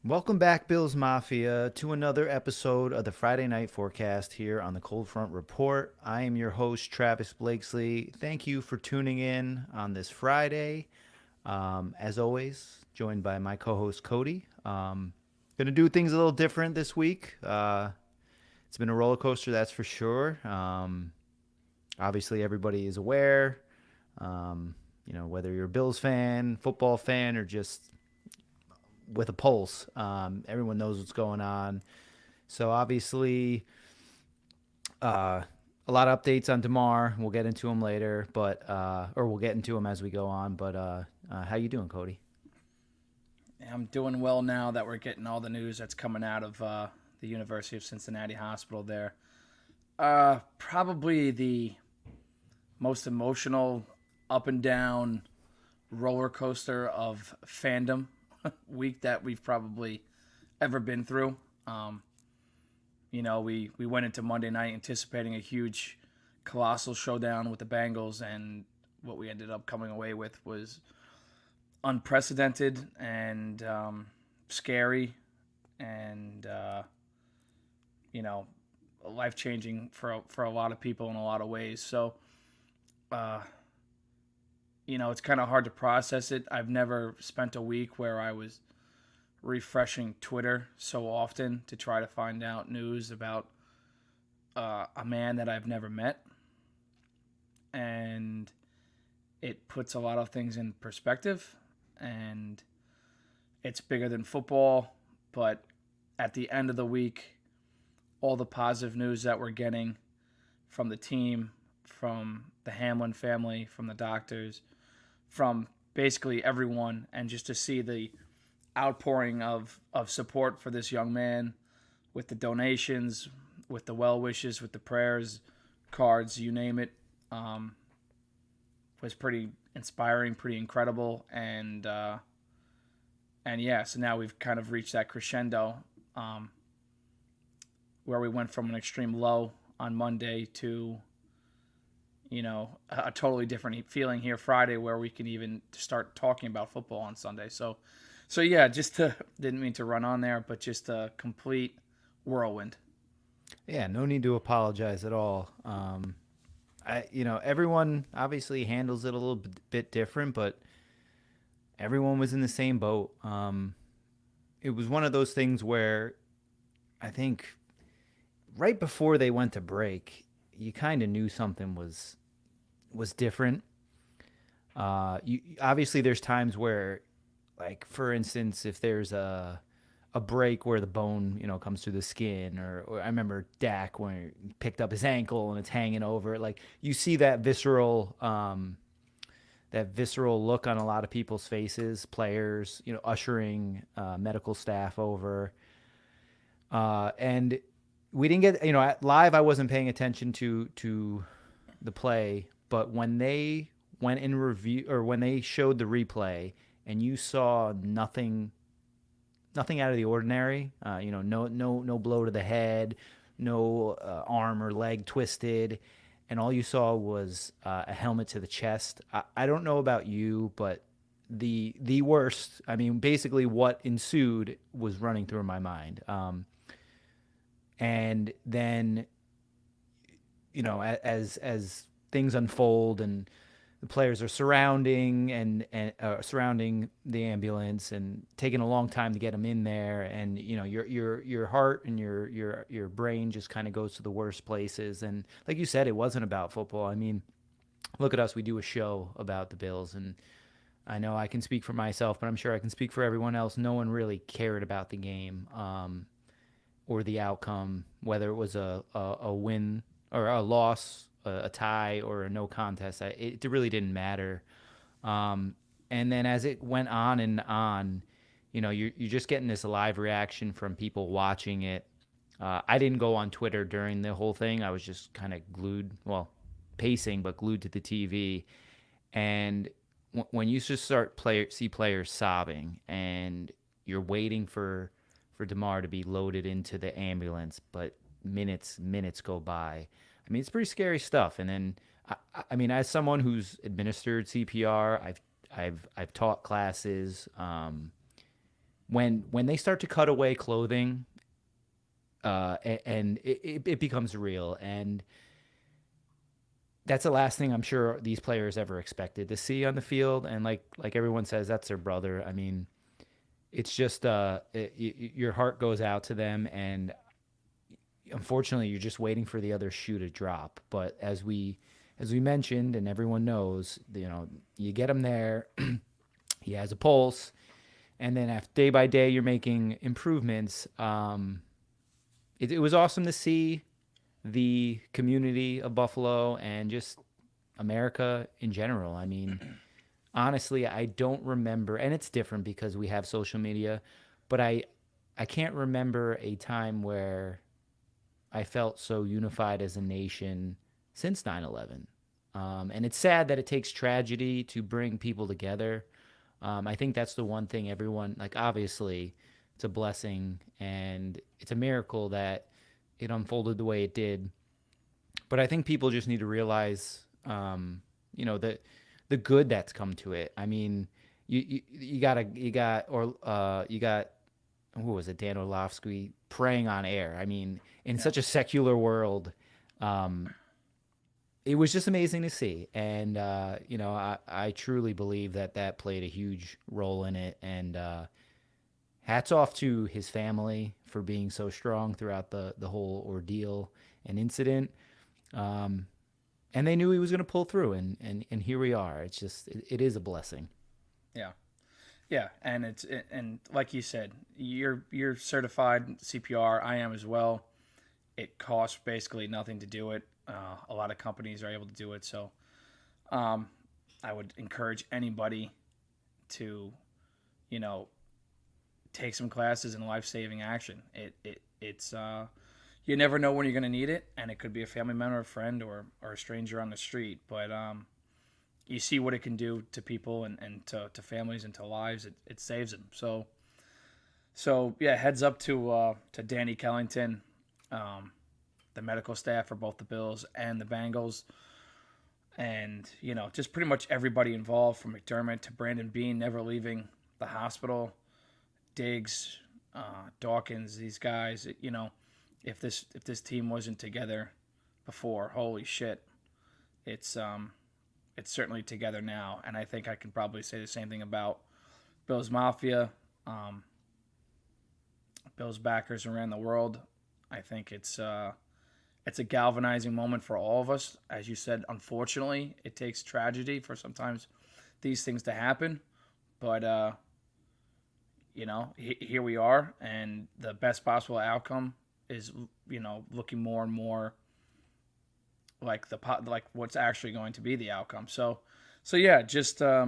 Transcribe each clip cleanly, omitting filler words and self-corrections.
Welcome back, Bills Mafia, to another episode of the Friday Night Forecast here on the Cold Front Report. I am your host, Travis Blakesley. Thank you for tuning in on this Friday. As always, joined by my co host, Cody. Going to do things a little different this week. It's been a roller coaster, that's for sure. Obviously, everybody is aware. Whether you're a Bills fan, football fan, or just with a pulse. Everyone knows what's going on. So obviously, a lot of updates on Damar. We'll get into them later, but or we'll get into them as we go on. But how you doing, Cody? I'm doing well now that we're getting all the news that's coming out of the University of Cincinnati Hospital there. Probably the most emotional up and down roller coaster of fandom week that we've probably ever been through. We went into Monday night anticipating a huge, colossal showdown with the Bengals, and what we ended up coming away with was unprecedented and scary and life changing for a lot of people in a lot of ways. So uh, it's kind of hard to process it. I've never spent a week where I was refreshing Twitter so often to try to find out news about a man that I've never met, and it puts a lot of things in perspective, and it's bigger than football. But at the end of the week, all the positive news that we're getting from the team, from the Hamlin family, from the doctors, from basically everyone, and just to see the outpouring of support for this young man with the donations, with the well wishes, with the prayers, cards, you name it, was pretty inspiring, pretty incredible, and yeah, so now we've kind of reached that crescendo where we went from an extreme low on Monday to a totally different feeling here Friday, where we can even start talking about football on Sunday. So yeah, didn't mean to run on there, but just a complete whirlwind. Yeah, no need to apologize at all. Everyone obviously handles it a little bit different, but everyone was in the same boat. It was one of those things where I think right before they went to break, you kind of knew something was different. Obviously there's times where, like for instance, if there's a break where the bone comes through the skin, or I remember Dak when he picked up his ankle and it's hanging over. Like you see that visceral look on a lot of people's faces, players, ushering medical staff over. And we didn't get, live. I wasn't paying attention to the play, but when they went in review, or when they showed the replay, and you saw nothing out of the ordinary. No blow to the head, no arm or leg twisted, and all you saw was a helmet to the chest. I don't know about you, but the worst. I mean, basically, what ensued was running through my mind. And then, as things unfold and the players are surrounding the ambulance and taking a long time to get them in there, and your heart and your brain just kind of goes to the worst places. And like you said, it wasn't about football. I mean, look at us, we do a show about the Bills, and I know I can speak for myself, but I'm sure I can speak for everyone else. No one really cared about the game, or the outcome, whether it was a win or a loss, a tie, or a no contest. It really didn't matter. And then as it went on and on, you're just getting this live reaction from people watching it. I didn't go on Twitter during the whole thing. I was just kind of glued, well, pacing, but glued to the TV. And when you just see players sobbing, and you're waiting for Damar to be loaded into the ambulance, but minutes go by. I mean, it's pretty scary stuff. And then, I mean, as someone who's administered CPR, I've taught classes. when they start to cut away clothing, and it becomes real. And that's the last thing I'm sure these players ever expected to see on the field. And like everyone says, that's their brother. I mean, it's just your heart goes out to them, and unfortunately, you're just waiting for the other shoe to drop. But as we mentioned, and everyone knows, you get him there. He has a pulse, and then after day by day, you're making improvements. It was awesome to see the community of Buffalo and just America in general. I mean, honestly, I don't remember, and it's different because we have social media, but I can't remember a time where I felt so unified as a nation since 9/11. And it's sad that it takes tragedy to bring people together. I think that's the one thing everyone, like, obviously, it's a blessing and it's a miracle that it unfolded the way it did. But I think people just need to realize, that the good that's come to it. I mean, you got who was it, Dan Orlovsky praying on air. I mean, in Yeah. such a secular world, it was just amazing to see. And I truly believe that played a huge role in it. And hats off to his family for being so strong throughout the whole ordeal and incident. Um, and they knew he was going to pull through, and here we are. It's just it is a blessing. Yeah. Yeah, and and like you said, you're certified CPR. I am as well. It costs basically nothing to do it. A lot of companies are able to do it, so um, I would encourage anybody to, you know, take some classes in life saving action. It's you never know when you're gonna need it, and it could be a family member, a friend, or a stranger on the street. But you see what it can do to people and to families and to lives. It saves them. So yeah, heads up to Danny Kellington, the medical staff for both the Bills and the Bengals, and just pretty much everybody involved, from McDermott to Brandon Bean never leaving the hospital, Diggs, Dawkins, these guys. If this team wasn't together before, holy shit, it's it's certainly together now, and I think I can probably say the same thing about Bills Mafia, um, Bills backers around the world. I think it's a galvanizing moment for all of us. As you said, unfortunately, it takes tragedy for sometimes these things to happen, but here we are, and the best possible outcome is looking more and more like like what's actually going to be the outcome. So yeah, just I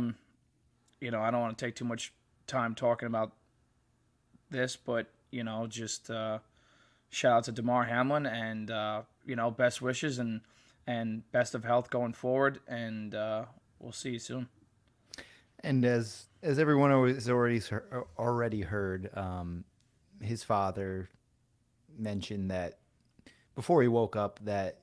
don't want to take too much time talking about this, but just shout out to Damar Hamlin, and best wishes and best of health going forward, and we'll see you soon. And as everyone has already heard, his father mentioned that before he woke up that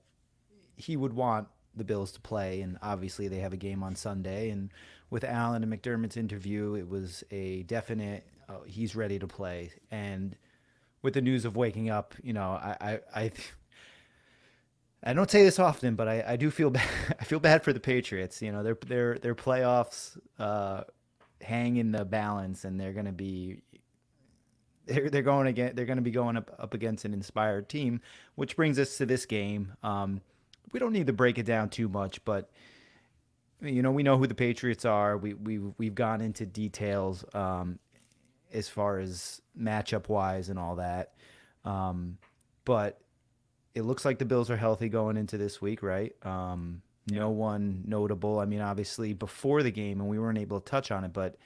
he would want the Bills to play, and obviously they have a game on Sunday. And with Allen and McDermott's interview, it was a definite he's ready to play. And with the news of waking up, I don't say this often, but I do feel bad. I feel bad for the Patriots. Their playoffs hang in the balance, and they're going to be they're going to be going up against an inspired team, which brings us to this game. We don't need to break it down too much, but we know who the Patriots are. We've gone into details as far as matchup wise and all that. But it looks like the Bills are healthy going into this week, right? No one notable. I mean, obviously before the game, and we weren't able to touch on it, but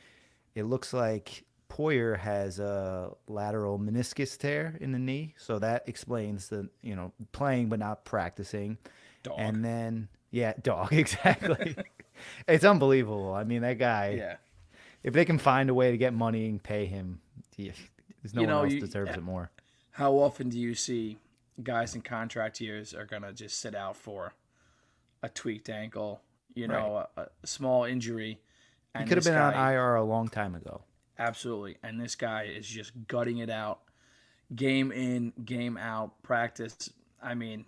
it looks like Poyer has a lateral meniscus tear in the knee, so that explains the playing but not practicing. Dog. And then yeah, dog, exactly. It's unbelievable. I mean, that guy. Yeah. If they can find a way to get money and pay him, there's no You one know, else you, deserves it more. how often do you see guys in contract years are gonna just sit out for a tweaked ankle, Right. a small injury, He and could have this been on guy, IR a long time ago. Absolutely. And this guy is just gutting it out, game in, game out, practice. I mean,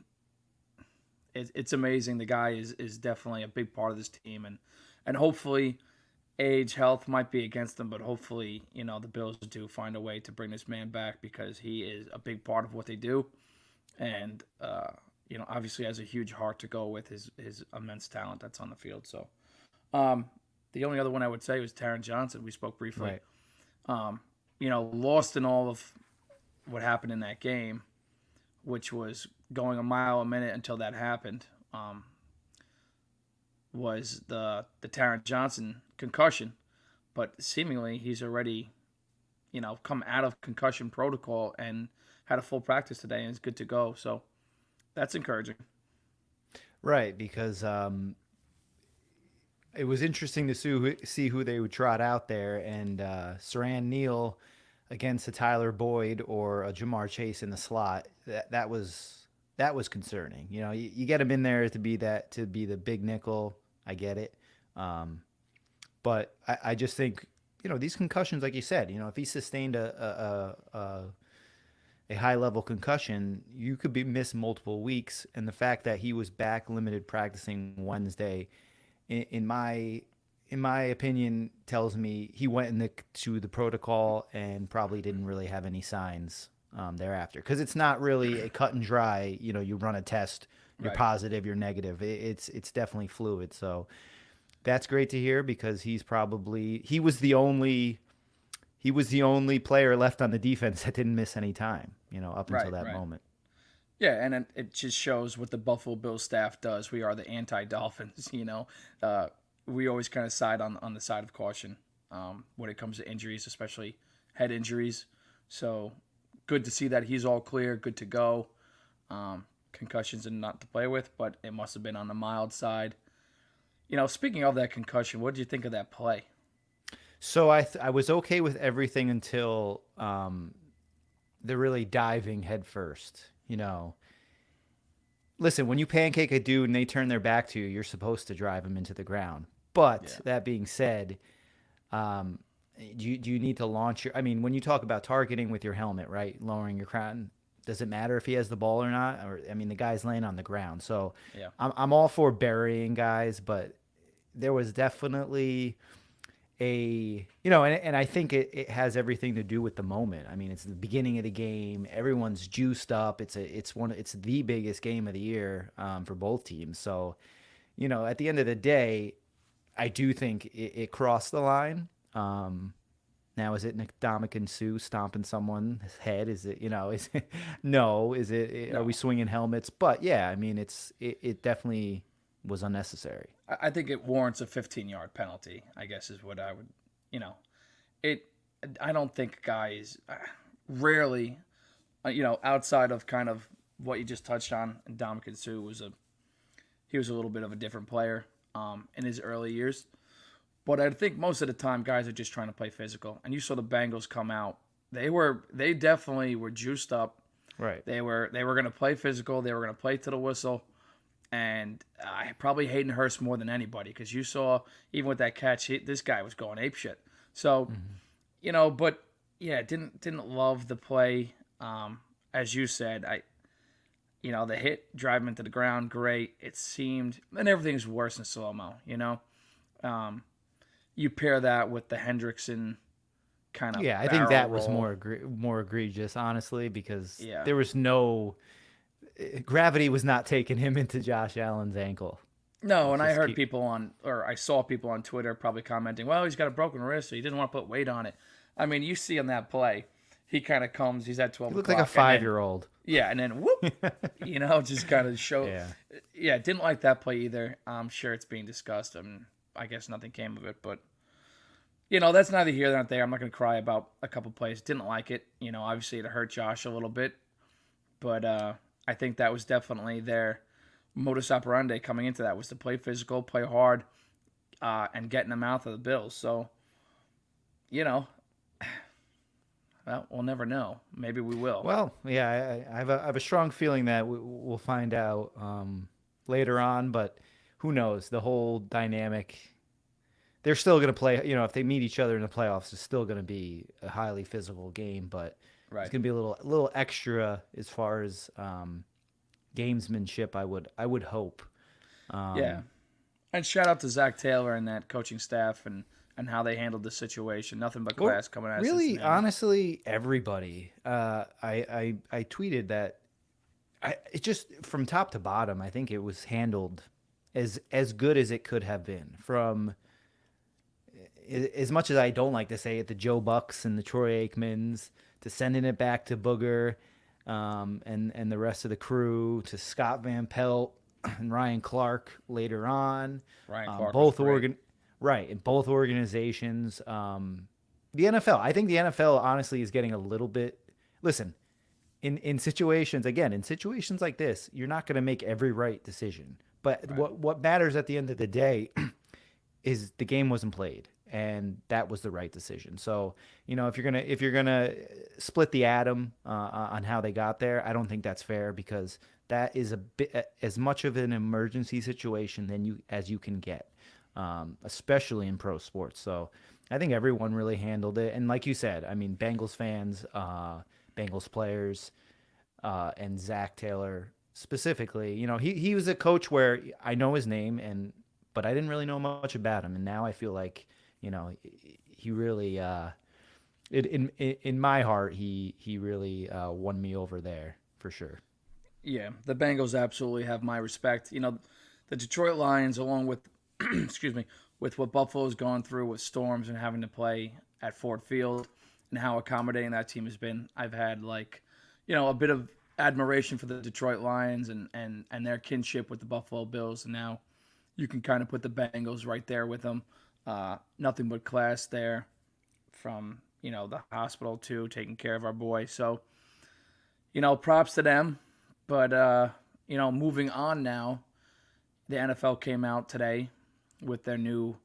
it's amazing. The guy is definitely a big part of this team, and hopefully, age, health might be against him, but hopefully, the Bills do find a way to bring this man back because he is a big part of what they do, and obviously has a huge heart to go with his immense talent that's on the field. So, um, the only other one I would say was Taron Johnson. We spoke briefly. Right. Lost in all of what happened in that game, which was going a mile a minute until that happened, was the Taron Johnson concussion. But seemingly he's already, come out of concussion protocol and had a full practice today and is good to go. So that's encouraging. Right, because it was interesting to see who they would trot out there, and Saran Neal against a Tyler Boyd or a Jamar Chase in the slot. That was concerning. You get him in there to be the big nickel. I get it, but I just think these concussions, like you said, if he sustained a high level concussion, you could be missed multiple weeks, and the fact that he was back limited practicing Wednesday in my opinion, tells me he went to the protocol and probably didn't really have any signs thereafter. Because it's not really a cut and dry. You run a test, you're Right. positive, you're negative. It's definitely fluid. So that's great to hear because he was the only player left on the defense that didn't miss any time. Up until Right. that Right. moment. Yeah, and it just shows what the Buffalo Bills staff does. We are the anti-Dolphins. We always kind of side on the side of caution when it comes to injuries, especially head injuries. So good to see that he's all clear, good to go. Concussions are not to play with, but it must have been on the mild side. Speaking of that concussion, what did you think of that play? So I was okay with everything until the really diving head first. Listen, when you pancake a dude and they turn their back to you, you're supposed to drive them into the ground. But Yeah. that being said, do you need to launch your? I mean, when you talk about targeting with your helmet, right, lowering your crown, does it matter if he has the ball or not? Or I mean, the guy's laying on the ground, so Yeah. I'm all for burying guys, but there was definitely and I think it has everything to do with the moment. I mean, it's the beginning of the game. Everyone's juiced up. It's the biggest game of the year for both teams. So, at the end of the day, I do think it crossed the line. Now, is it Ndamukong Suh stomping someone's head? Is it, is it, no, are we No. swinging helmets? But yeah, I mean, it definitely was unnecessary. I think it warrants a 15-yard penalty, I guess is what I would, you know. It I don't think guys rarely outside of kind of what you just touched on, Ndamukong Suh was a little bit of a different player in his early years. But I think most of the time guys are just trying to play physical. And you saw the Bengals come out. They definitely were juiced up. Right. They were going to play physical. They were going to play to the whistle. And I probably Hayden Hurst more than anybody because you saw even with that catch, this guy was going ape shit. So but yeah, didn't love the play. As you said, the hit, drive him into the ground, great. It seemed, and everything's worse in slow mo. Um, you pair that with the Hendrickson kind of Yeah, I think barrel that was roll. more egregious, honestly, because Yeah. there was no gravity was not taking him into Josh Allen's ankle. No, Let's and I just heard keep. people or I saw people on Twitter probably commenting, well, he's got a broken wrist, so he didn't want to put weight on it. I mean, you see on that play, he kind of comes, he's at 12 He looked like a o'clock, and then, 5-year-old. yeah, and then whoop, just kind of show. Yeah. Yeah, didn't like that play either. I'm sure it's being discussed. I guess nothing came of it, but, that's neither here nor there. I'm not going to cry about a couple plays. Didn't like it. Obviously it hurt Josh a little bit, but I think that was definitely their modus operandi coming into that was to play physical, play hard, and get in the mouth of the Bills. So, you know, well, we'll never know. Maybe we will. Well, yeah, I have a strong feeling that we'll find out later on, but who knows? The whole dynamic they're still going to play. If they meet each other in the playoffs, it's still going to be a highly physical game, but it's Right. going to be a little extra as far as gamesmanship. I would hope. Yeah. And shout out to Zach Taylor and that coaching staff and how they handled the situation. Nothing but Or class coming out of really, Cincinnati. honestly, everybody. I tweeted that. It just from top to bottom. I think it was handled as good as it could have been. From as much as I don't like to say it, the Joe Bucks and the Troy Aikmans, to sending it back to Booger, and the rest of the crew, to Scott Van Pelt and Ryan Clark later on. Ryan Clark was Both great. right, in both organizations. The NFL, I think the NFL honestly is getting a little bit. Listen, in situations, again, in situations like this, you're not going to make every right decision. But Right. what matters at the end of the day is the game wasn't played, and that was the right decision. So if you're gonna split the atom on how they got there, I don't think that's fair, because that is a bit as much of an emergency situation as you can get, especially in pro sports. So I think everyone really handled it, and like you said, I mean, Bengals fans, Bengals players, and Zach Taylor specifically. He was a coach where I know his name, but I didn't really know much about him, and now I feel like he really in my heart he really won me over there for sure. Yeah, the Bengals absolutely have my respect. The Detroit Lions, along with, excuse me, with what Buffalo's gone through with storms and having to play at Ford Field and how accommodating that team has been, I've had a bit of admiration for the Detroit Lions and their kinship with the Buffalo Bills, and now you can kind of put the Bengals right there with them. Nothing but class there, from the hospital to taking care of our boy. So props to them. But moving on now, the NFL came out today with their new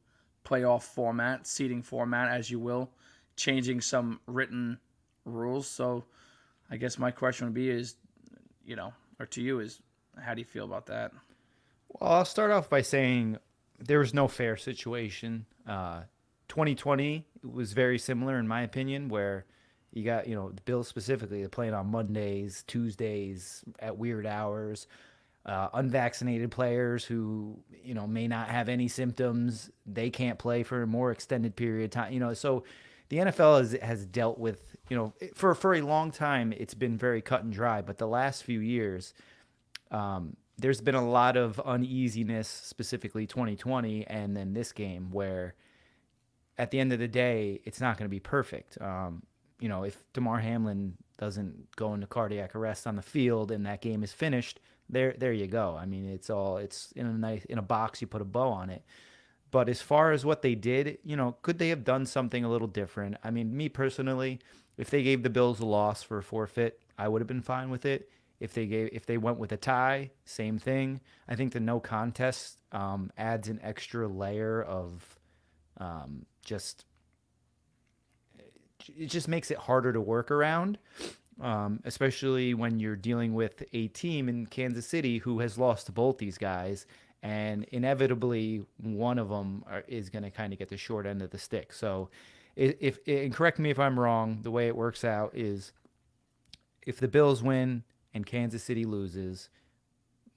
playoff format, seeding format, as you will, changing some written rules. So I guess my question would be or to you is, how do you feel about that? Well, I'll start off by saying there was no fair situation. 2020 was very similar, in my opinion, where you got, the Bills specifically, they're playing on Mondays, Tuesdays at weird hours. Unvaccinated players who, may not have any symptoms, they can't play for a more extended period of time. So the NFL has dealt with, for a long time, it's been very cut and dry. But the last few years, there's been a lot of uneasiness, specifically 2020, and then this game, where at the end of the day, it's not going to be perfect. If Damar Hamlin doesn't go into cardiac arrest on the field and that game is finished, there you go. I mean, it's in a box, you put a bow on it. But as far as what they did, could they have done something a little different? I mean, me personally, if they gave the Bills a loss for a forfeit, I would have been fine with it. If they went with a tie, same thing. I think the no contest adds an extra layer of just it just makes it harder to work around, especially when you're dealing with a team in Kansas City who has lost to both these guys, and inevitably one of them is going to kind of get the short end of the stick. So, if and correct me if I'm wrong, the way it works out is if the Bills win and Kansas City loses,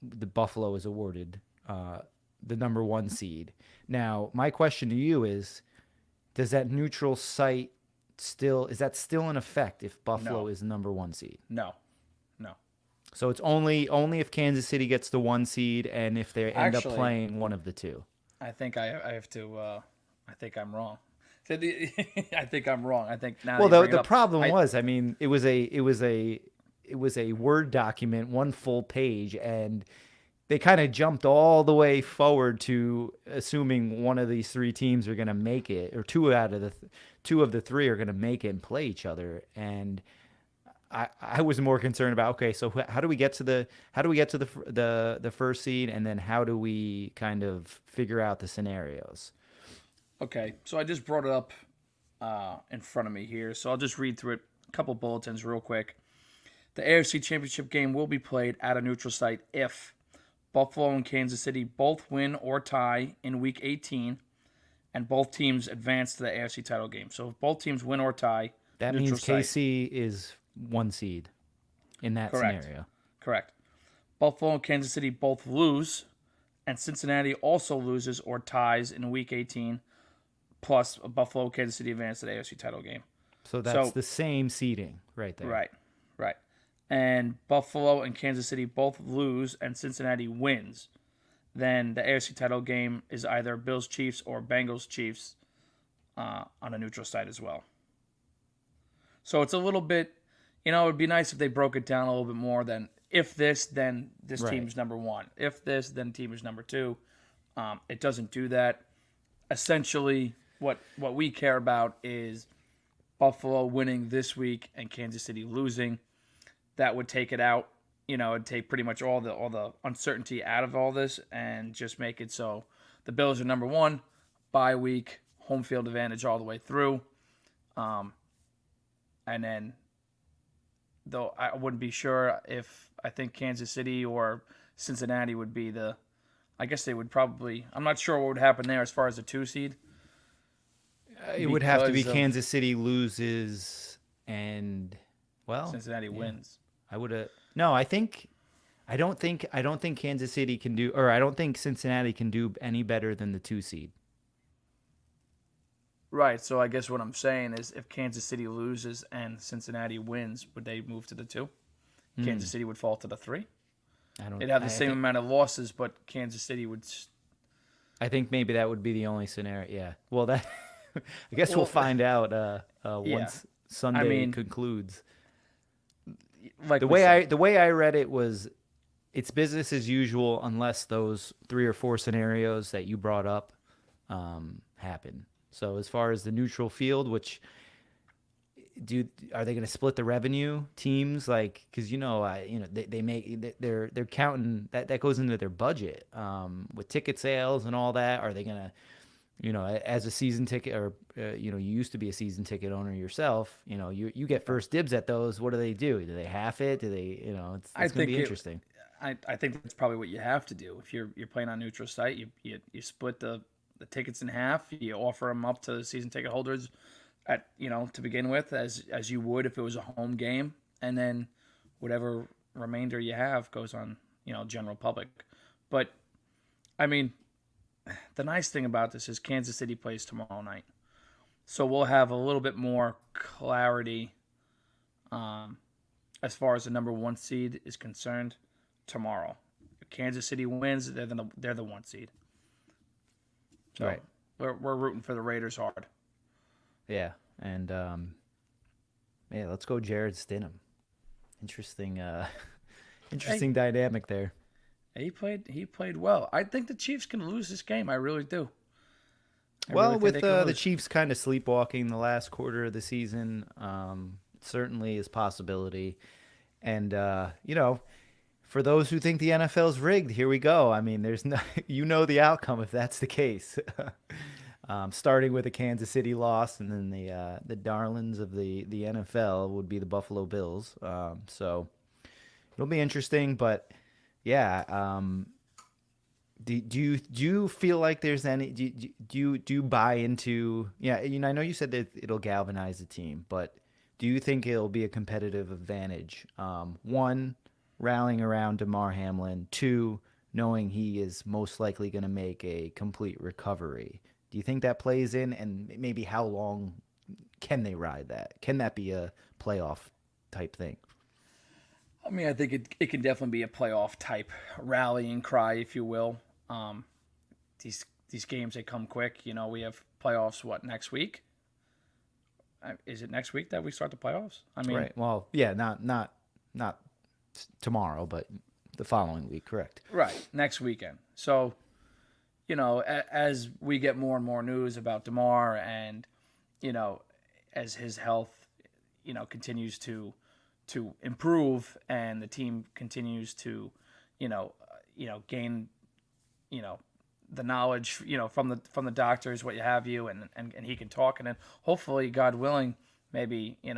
the Buffalo is awarded the number one seed. Now, my question to you is, does that neutral site still in effect if Buffalo No, is the number one seed? no, no. So it's only if Kansas City gets the one seed and if they end up Actually, playing one of the two. I think I have to. I think I'm wrong. I think I'm wrong. I think now that Well, you bring it the up, problem I was, I mean, it was a Word document, one full page, and they kind of jumped all the way forward to assuming one of these three teams are going to make it, or two of the three are going to make it and play each other. And I was more concerned about, okay, so how do we get to the first seed, and then how do we kind of figure out the scenarios? okay. So I just brought it up in front of me here. So I'll just read through it. A couple bulletins real quick. The AFC Championship game will be played at a neutral site if Buffalo and Kansas City both win or tie in Week 18, and both teams advance to the AFC title game. So if both teams win or tie, That neutral means site. KC is 1 seed in that Correct. scenario. Correct. Buffalo and Kansas City both lose, and Cincinnati also loses or ties in Week 18. Plus, Buffalo, Kansas City advance to the AFC title game. So that's So the same seeding right there. right, right. And Buffalo and Kansas City both lose, and Cincinnati wins. Then the AFC title game is either Bills Chiefs or Bengals Chiefs on a neutral site as well. So it's a little bit, it would be nice if they broke it down a little bit more than if this, then this Right. team's number one. If this, then team is number two. It doesn't do that. Essentially, what we care about is Buffalo winning this week and Kansas City losing. That would take it out. It'd take pretty much all the uncertainty out of all this and just make it so the Bills are number one, bye week, home field advantage all the way through. And then, though I wouldn't be sure if I think Kansas City or Cincinnati would be I guess they would probably, I'm not sure what would happen there as far as the 2 seed. It would have to be Because of- Kansas City loses and Cincinnati wins. I would have no. I don't think Kansas City can do, or I don't think Cincinnati can do any better than the 2 seed. Right, so I guess what I'm saying is if Kansas City loses and Cincinnati wins, would they move to the 2? Kansas City would fall to the 3. I don't. They'd have the I same think, amount of losses, but Kansas City would. I think maybe that would be the only scenario. Yeah. Well, that I guess we'll Well, find out yeah. once Sunday mean, concludes. Like The we way said, the way I read it was, it's business as usual unless those 3 or 4 scenarios that you brought up happen. So as far as the neutral field, which are they going to split the revenue teams, like, because they make they're counting that goes into their budget with ticket sales and all that. Are they going to, as a season ticket, or you used to be a season ticket owner yourself, you get first dibs at those. What do they do? Do they half it? Do they, it's going to be interesting. I think that's probably what you have to do if you're playing on neutral site. You split the tickets in half. You offer them up to the season ticket holders at to begin with, as you would if it was a home game, and then whatever remainder you have goes on general public. But I mean, the nice thing about this is Kansas City plays tomorrow night, so we'll have a little bit more clarity as far as the number 1 seed is concerned tomorrow. If Kansas City wins, they're the 1 seed. So Right. we're rooting for the Raiders hard. Yeah, and let's go Jared Stidham. Interesting, interesting dynamic there. He played well. I think the Chiefs can lose this game. I really do. I Well, really think with they can the lose. Chiefs kind of sleepwalking the last quarter of the season, certainly is possibility. And for those who think the NFL's rigged, here we go. I mean, there's no, the outcome if that's the case. Starting with a Kansas City loss, and then the darlings of the NFL would be the Buffalo Bills. So it'll be interesting, but yeah. Do you feel like there's any? Do you buy into? Yeah, I know you said that it'll galvanize the team, but do you think it'll be a competitive advantage? One, rallying around Damar Hamlin. Two, knowing he is most likely going to make a complete recovery. Do you think that plays in, and maybe how long can they ride that? Can that be a playoff type thing? I mean, I think it can definitely be a playoff type rallying cry, if you will. These games, they come quick. We have playoffs. What, next week? Is it next week that we start the playoffs? I mean, Right. Well, yeah, not tomorrow, but the following week. Correct. right, next weekend. So, as we get more and more news about Damar, and as his health, continues to improve, and the team continues to, gain, the knowledge, from the doctors, what you have you, and he can talk, and then hopefully, God willing, maybe, I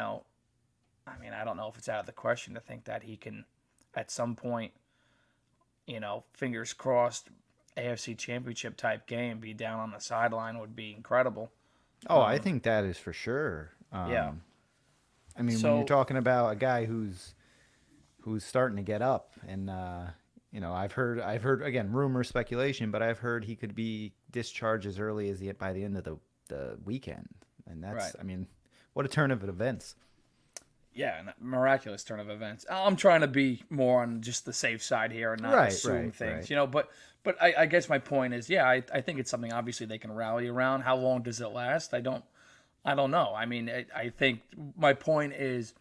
mean, I don't know if it's out of the question to think that he can, at some point, fingers crossed, AFC Championship type game, be down on the sideline would be incredible. Oh, I Um, think that is for sure. yeah. I mean, when you're So talking about a guy who's starting to get up, and I've heard again rumor speculation, but I've heard he could be discharged as early as by the end of the weekend, and right. that's, I mean, what a turn of events. Yeah, and a miraculous turn of events. I'm trying to be more on just the safe side here and not Right, assume right, things, right. But I guess my point is, yeah, I think it's something obviously they can rally around. How long does it last? I don't know. I mean, I think my point is,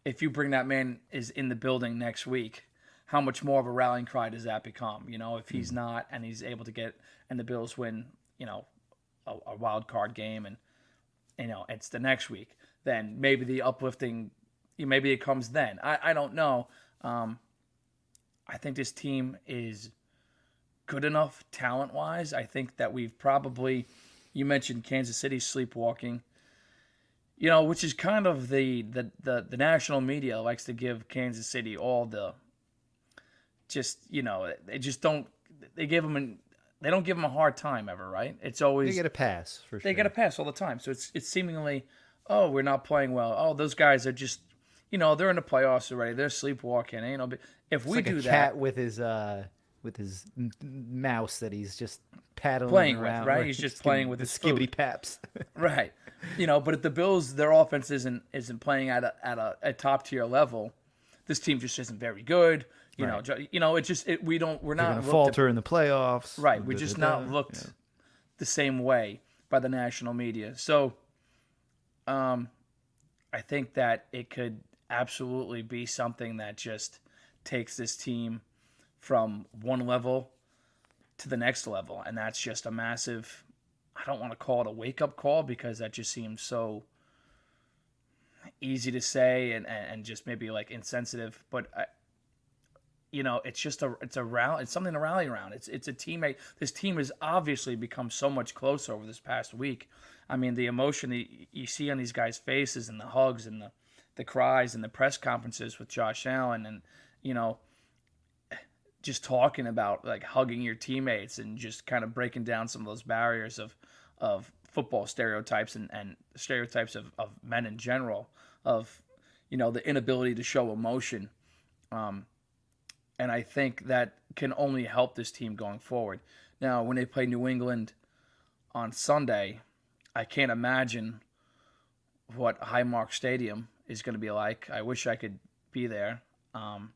if you bring that man is in the building next week, how much more of a rallying cry does that become? If he's Hmm. not and he's able to get and the Bills win, a wild card game and it's the next week, then maybe the uplifting, maybe it comes then. I don't know. Um, I think this team is good enough talent wise. I think that we've probably, you mentioned Kansas City sleepwalking, which is kind of the national media likes to give Kansas City all the just they just don't they give them they don't give them a hard time ever, right? It's They always get a pass for they get a sure. pass all the time. So it's seemingly, oh, we're not playing well. Oh, those guys are just, they're in the playoffs already. They're sleepwalking. If It's we like a do cat that, with his mouse that he's just paddling playing with, around, right? right? He's just playing Skibbity, with the his skibbity food, paps. right? But if the Bills, their offense isn't playing at a top tier level, this team just isn't very good. Right. It's just we're They're gonna not looked at falter in the playoffs. right. We're Da, da, just da. not Yeah. looked the same way by the national media. So um, I think that it could absolutely be something that just takes this team from one level to the next level. And that's just a massive, I don't want to call it a wake up call because that just seems so easy to say and just maybe like insensitive. But it's just it's something to rally around. It's a teammate. This team has obviously become so much closer over this past week. I mean, the emotion that you see on these guys' faces and the hugs and the cries and the press conferences with Josh Allen and you know just talking about like hugging your teammates and just kind of breaking down some of those barriers of football stereotypes and stereotypes of men in general of the inability to show emotion. Um, and I think that can only help this team going forward. Now, when they play New England on Sunday, I can't imagine what Highmark Stadium is going to be like. I wish I could be there. Um,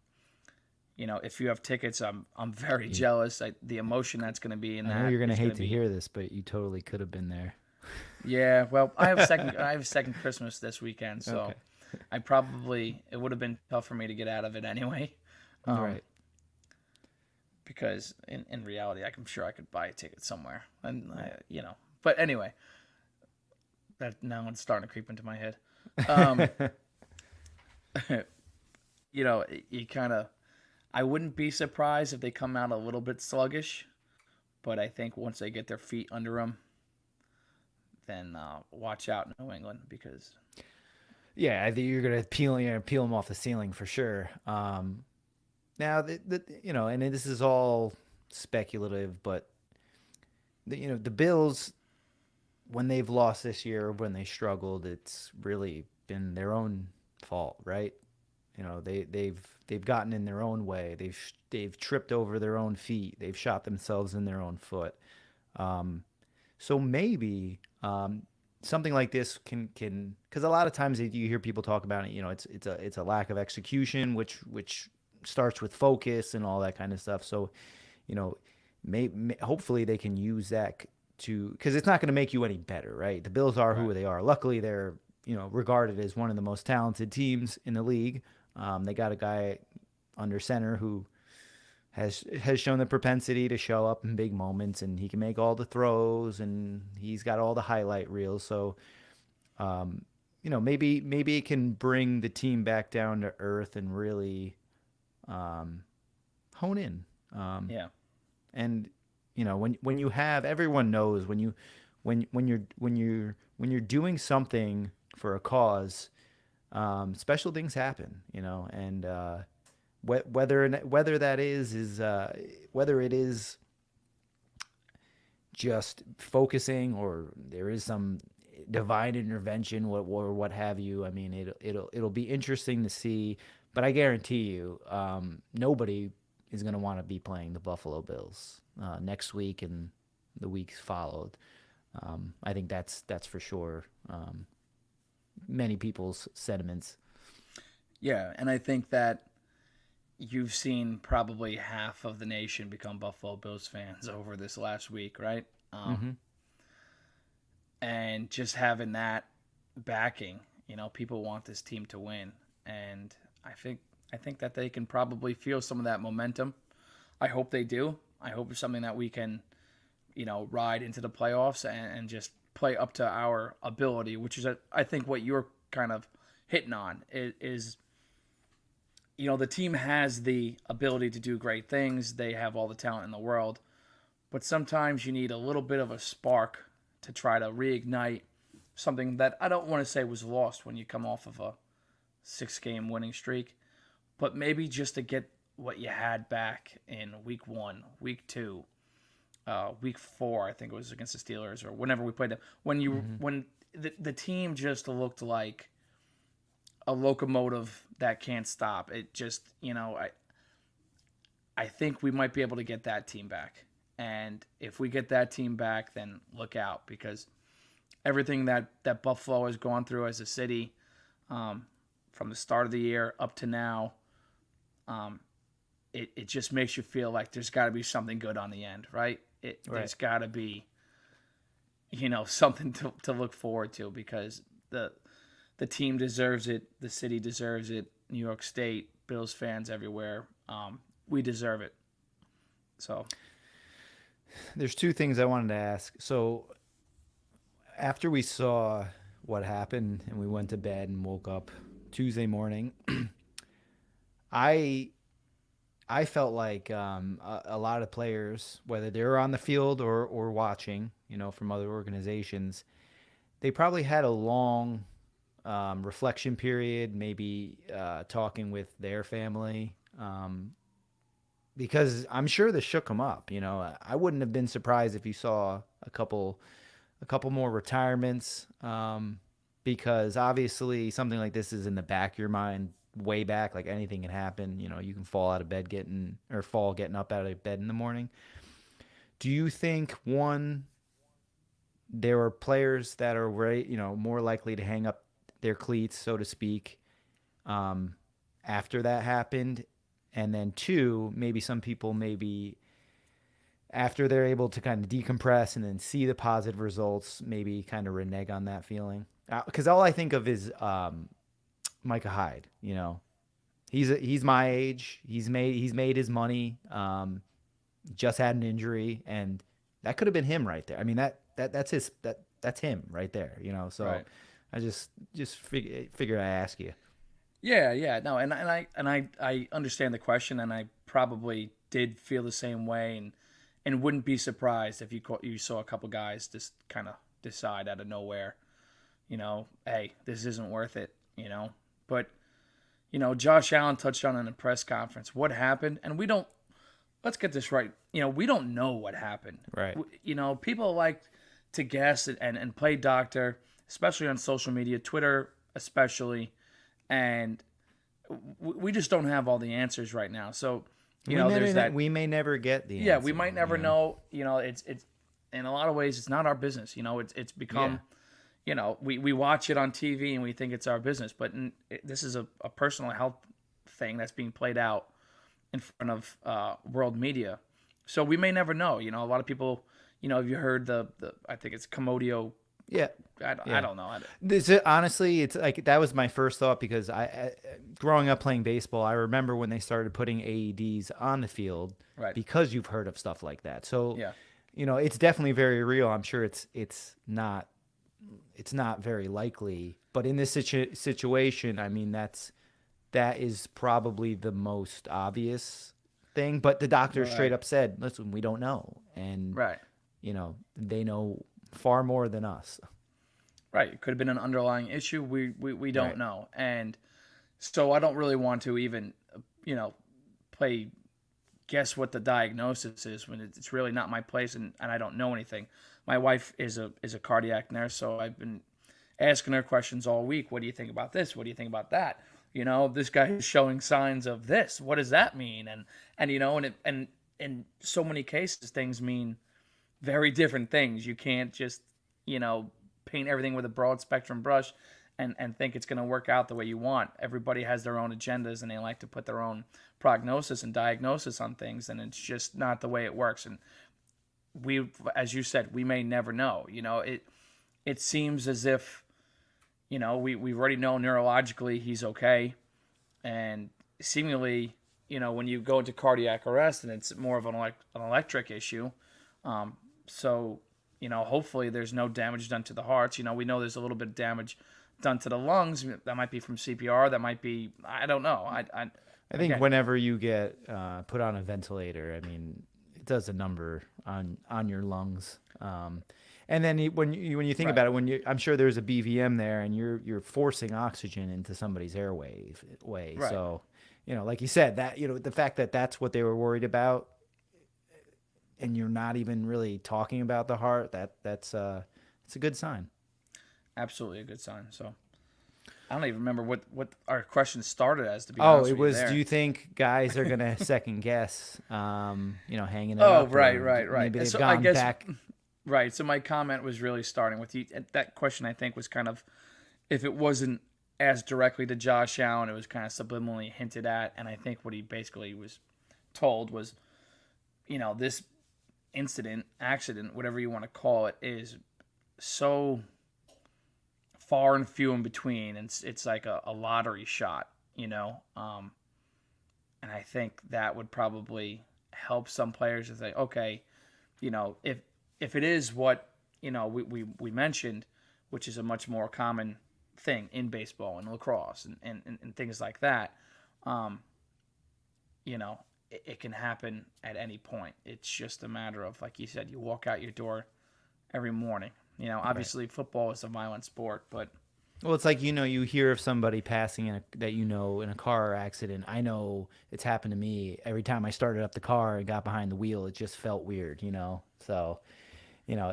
if you have tickets, I'm very You, jealous. The emotion that's going to be in I know that you're gonna is going hate to to be. hear this, but you totally could have been there. Yeah, well, I have second Christmas this weekend, so Okay. it would have been tough for me to get out of it anyway. All Um, right. because in reality, I'm sure I could buy a ticket somewhere, and But anyway, that now it's starting to creep into my head. Um, you kind of, I wouldn't be surprised if they come out a little bit sluggish, but I think once they get their feet under them, then watch out, New England, because Yeah, I think you're gonna peel them off the ceiling for sure. Now, and this is all speculative, but the Bills, when they've lost this year, when they struggled, it's really been their own fault, right? They've gotten in their own way. They've tripped over their own feet. They've shot themselves in their own foot. Um, so maybe something like this can because a lot of times you hear people talk about it. It's a lack of execution, which starts with focus and all that kind of stuff. So you know, hopefully they can use that to because it's not going to make you any better, right? The Bills are right, who they are. Luckily, they're regarded as one of the most talented teams in the league. They got a guy under center who has shown the propensity to show up in big moments, and he can make all the throws, and he's got all the highlight reels. So, maybe it can bring the team back down to earth and really um, hone in. Um, yeah, and when you have everyone knows when you're doing something for a cause, special things happen, and whether that is whether it is just focusing, or there is some divine intervention, or what have you. I mean, it'll be interesting to see, but I guarantee you, nobody is going to want to be playing the Buffalo Bills next week and the weeks followed. I think that's for sure. Many people's sentiments. Yeah, and I think that you've seen probably half of the nation become Buffalo Bills fans over this last week, right? Mm-hmm. And just having that backing, people want this team to win, and I think that they can probably feel some of that momentum. I hope they do. I hope it's something that we can, ride into the playoffs and just play up to our ability, which is I think what you're kind of hitting on is the team has the ability to do great things. They have all the talent in the world, but sometimes you need a little bit of a spark to try to reignite something that I don't want to say was lost when you come off of a 6-game winning streak, but maybe just to get what you had back in week 1, week 2, week 4. I think it was against the Steelers or whenever we played them. When the team just looked like a locomotive that can't stop. It just, I think we might be able to get that team back. And if we get that team back, then look out, because everything that Buffalo has gone through as a city, from the start of the year up to now, it just makes you feel like there's got to be something good on the end, right? Right. There's got to be, something to look forward to, because the team deserves it, the city deserves it, New York State, Bills fans everywhere, we deserve it. So There's two things I wanted to ask. So after we saw what happened and we went to bed and woke up Tuesday morning, I I felt like a lot of players, whether they were on the field or watching, from other organizations, they probably had a long reflection period, maybe talking with their family, because I'm sure this shook them up. I wouldn't have been surprised if you saw a couple more retirements, because obviously something like this is in the back of your mind way back. Like anything can happen. You can fall out of bed getting up out of bed in the morning. Do you think, one, there are players that are more likely to hang up their cleats, so to speak, after that happened? And then two, maybe some people, after they're able to kind of decompress and then see the positive results, maybe kind of renege on that feeling. Because all I think of is Micah Hyde. He's my age. He's made his money. Just had an injury, and that could have been him right there. I mean, that's him right there. So Right. I just figure I ask you. Yeah, no, and I understand the question, and I probably did feel the same way, and wouldn't be surprised if you saw a couple guys just kind of decide out of nowhere, hey, this isn't worth it, But Josh Allen touched on it in a press conference. What happened? And let's get this right. We don't know what happened. Right. People like to guess and play doctor, especially on social media, Twitter especially, and we just don't have all the answers right now. So, there's that. We may never get the Yeah, answer. we might never know. It's in a lot of ways it's not our business. It's become. We watch it on TV and we think it's our business, but this is a personal health thing that's being played out in front of world media. So we may never know. A lot of people, have you heard the I think it's Comodio? Yeah. I don't know. Honestly, it's like that was my first thought, because growing up playing baseball, I remember when they started putting AEDs on the field, Right. because you've heard of stuff like that. So, Yeah. It's definitely very real. I'm sure it's not very likely, but in this situation, I mean, that is probably the most obvious thing. But the doctor straight up said, "Listen, we don't know," and Right. they know far more than us. Right. It could have been an underlying issue. We don't Right. know. And so I don't really want to even, play guess what the diagnosis is when it's really not my place, and I don't know anything. My wife is a cardiac nurse, so I've been asking her questions all week. What do you think about this? What do you think about that? This guy is showing signs of this. What does that mean? And in so many cases, things mean very different things. You can't just, paint everything with a broad spectrum brush and think it's going to work out the way you want. Everybody has their own agendas and they like to put their own prognosis and diagnosis on things, and it's just not the way it works. And we, as you said, we may never know. It seems as if, we already know neurologically he's okay, and seemingly, when you go into cardiac arrest and it's more of an electric issue, so hopefully there's no damage done to the hearts. We know there's a little bit of damage done to the lungs. That might be from CPR. That might be, I don't know. I think whenever you get put on a ventilator, I mean, it does a number on your lungs. And then when you think about it, I'm sure there's a BVM there, and you're forcing oxygen into somebody's airway way. Right. So, like you said, that the fact that that's what they were worried about, and you're not even really talking about the heart, it's a good sign. Absolutely a good sign. So I don't even remember what our question started as, to be honest Oh, it with was, you there. do you think guys are going to second guess, hanging it Oh, up? right. Maybe they've So gone back. Right. So my comment was really starting with you. That question, I think, was kind of, if it wasn't asked directly to Josh Allen, it was kind of subliminally hinted at. And I think what he basically was told was, this accident, whatever you want to call it, is so far and few in between. It's like a lottery shot, And I think that would probably help some players to say, okay, if it is what, we mentioned, which is a much more common thing in baseball and lacrosse and things like that, it can happen at any point. It's just a matter of, like you said, you walk out your door every morning. Obviously football is a violent sport, but Well, it's like, you hear of somebody passing in a car accident. I know it's happened to me. Every time I started up the car and got behind the wheel, it just felt weird, So,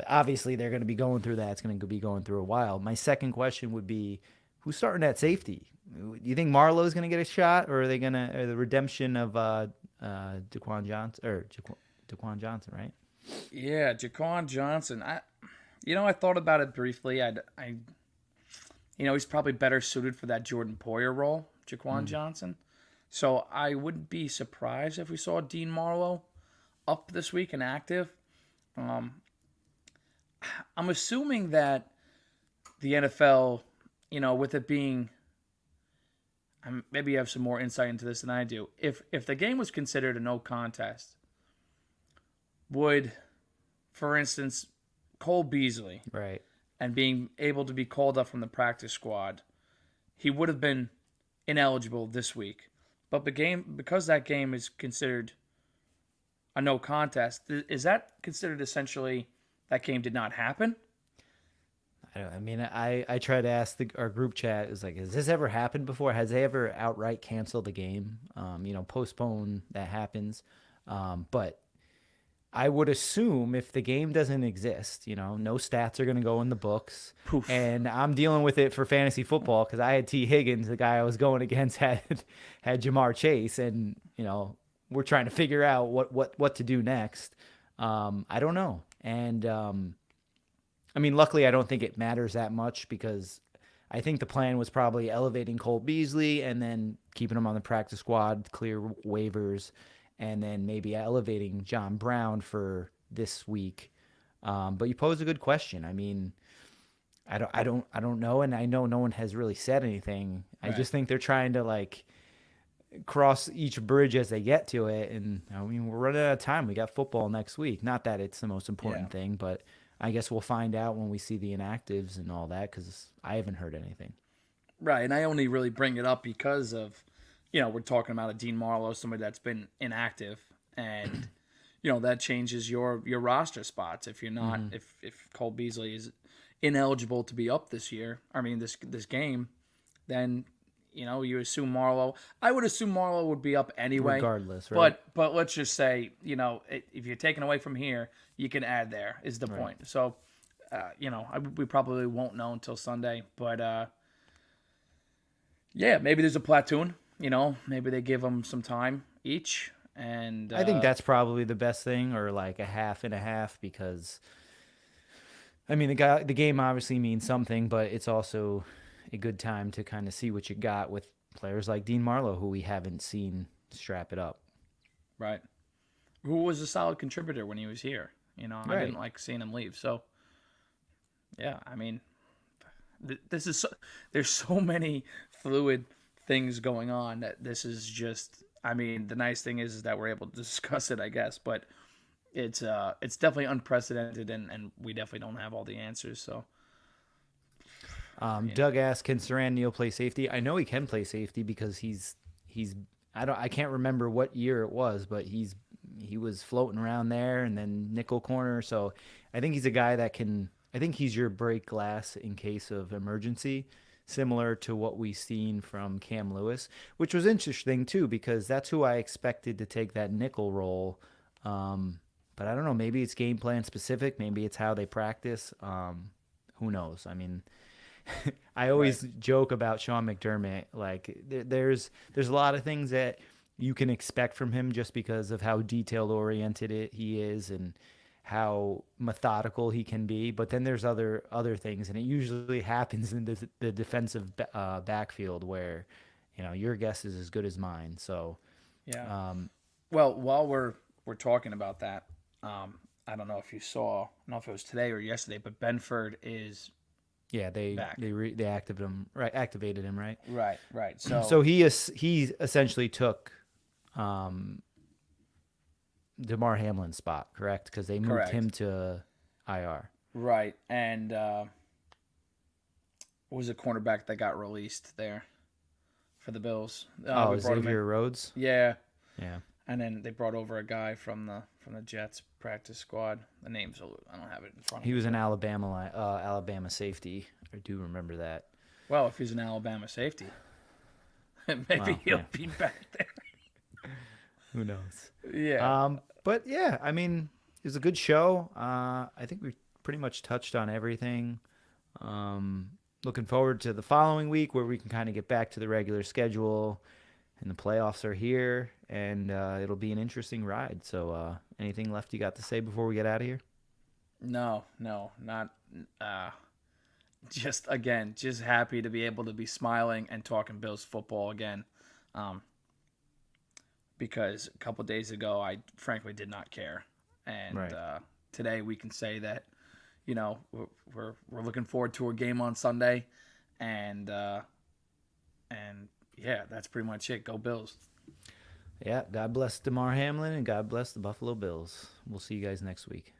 obviously they're going to be going through that. It's going to be going through a while. My second question would be, who's starting at safety? Do you think Marlowe's going to get a shot, or are they going to, the redemption of Jaquan Johnson, right? yeah, Jaquan Johnson. I thought about it briefly. He's probably better suited for that Jordan Poyer role, Jaquan Johnson. So I wouldn't be surprised if we saw Dean Marlowe up this week and active. I'm assuming that the NFL, with it being, maybe you have some more insight into this than I do. If the game was considered a no contest, would, for instance, Cole Beasley, Right. and being able to be called up from the practice squad, he would have been ineligible this week. But because that game is considered a no contest, is that considered essentially that game did not happen? I try to ask our group chat, is like, has this ever happened before? Has they ever outright canceled the game? Postpone, that happens. But I would assume if the game doesn't exist, no stats are going to go in the books. Poof. And I'm dealing with it for fantasy football because I had T. Higgins, the guy I was going against had Jamar Chase, and we're trying to figure out what to do next. I don't know, and luckily I don't think it matters that much, because I think the plan was probably elevating Cole Beasley and then keeping him on the practice squad, clear waivers, and then maybe elevating John Brown for this week. But you pose a good question. I don't know, and I know no one has really said anything. Right. I just think they're trying to cross each bridge as they get to it, and we're running out of time. We got football next week. Not that it's the most important thing, but I guess we'll find out when we see the inactives and all that, because I haven't heard anything. Right, and I only really bring it up because of, we're talking about a Dean Marlowe, somebody that's been inactive, and that changes your roster spots. If you're not, if Cole Beasley is ineligible to be up this year, this game, then you assume Marlowe. I would assume Marlowe would be up anyway. regardless, right? But let's just say, if you're taking away from here, you can add there is the Right. point. So, we probably won't know until Sunday. But yeah, maybe there's a platoon. Maybe they give them some time each, and I think that's probably the best thing, or like a half and a half, because I mean the game obviously means something, but it's also a good time to kind of see what you got with players like Dean Marlowe, who we haven't seen strap it up. right. Who was a solid contributor when he was here. I Right. didn't like seeing him leave. So yeah, I mean, there's so many fluid things going on that this is just. I mean, the nice thing is that we're able to discuss it, I guess, but it's definitely unprecedented, and we definitely don't have all the answers. So Doug asked, "Can Saran Neal play safety?" I know he can play safety because he's I can't remember what year it was, but he was floating around there and then nickel corner. So I think he's a guy that can. I think he's your break glass in case of emergency, similar to what we've seen from Cam Lewis, which was interesting too because that's who I expected to take that nickel role. But I don't know. Maybe it's game plan specific. Maybe it's how they practice. Who knows? I mean, I right, always joke about Sean McDermott. Like there's a lot of things that you can expect from him just because of how detail oriented he is and how methodical he can be. But then there's other things, and it usually happens in the defensive backfield where your guess is as good as mine. So yeah. um, Well, while we're talking about that, I don't know if you saw, I don't know if it was today or yesterday, but Benford is yeah, back. they activated him right. Right, right. So So he essentially took um, Damar Hamlin's spot, correct? Because they moved correct. him to IR. Right, and what was the cornerback that got released there for the Bills? Oh, We brought him in. Xavier Rhodes. Yeah, Yeah, and then they brought over a guy from the Jets practice squad. The name's I don't have it in front of he me. was an Alabama safety. I do remember that. Well, if he's an Alabama safety, maybe Well, he'll yeah, be back there. who knows? Yeah. But yeah, I mean, it was a good show. I think we pretty much touched on everything. Um, Looking forward to the following week where we can kind of get back to the regular schedule, and the playoffs are here, and it'll be an interesting ride. So, anything left you got to say before we get out of here? No, no, not. Uh, just happy to be able to be smiling and talking Bills football again. Um, because a couple days ago I frankly did not care, and Right. today we can say that we're looking forward to a game on Sunday, and yeah, that's pretty much it. Go Bills. Yeah. God bless Damar Hamlin and God bless the Buffalo Bills. We'll see you guys next week.